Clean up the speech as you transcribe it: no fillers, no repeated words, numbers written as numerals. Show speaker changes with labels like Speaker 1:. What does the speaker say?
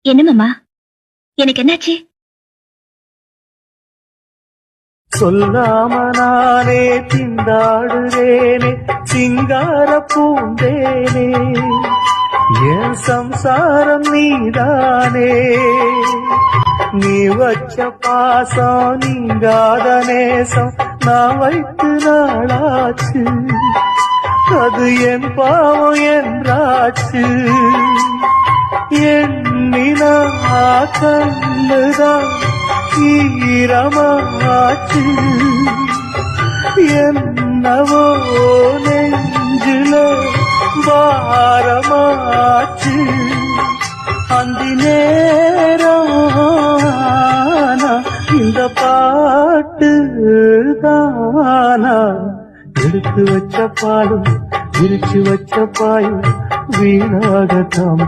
Speaker 1: என்ன மாமா, எனக்கு என்னாச்சு?
Speaker 2: சொல்லாம நானே திண்டாடுறேனே சிங்கார பூந்தேனே, என் சம்சாரம் நீதானே. நீ வச்ச பாசம் நீங்காத நேசம் நான் வைத்து நாளாச்சு, அது என் பாவம் என்றாச்சு. எண்ணினா கண்ணுதான் ஈரமாச்சு, என்னவோ நெஞ்சில பாரமாச்சு. அந்த நேரம் இந்த பாட்டு தானா, எடுத்து வச்ச பாலும் விரிச்சு வச்ச பாயும் வீணாகத்தான்.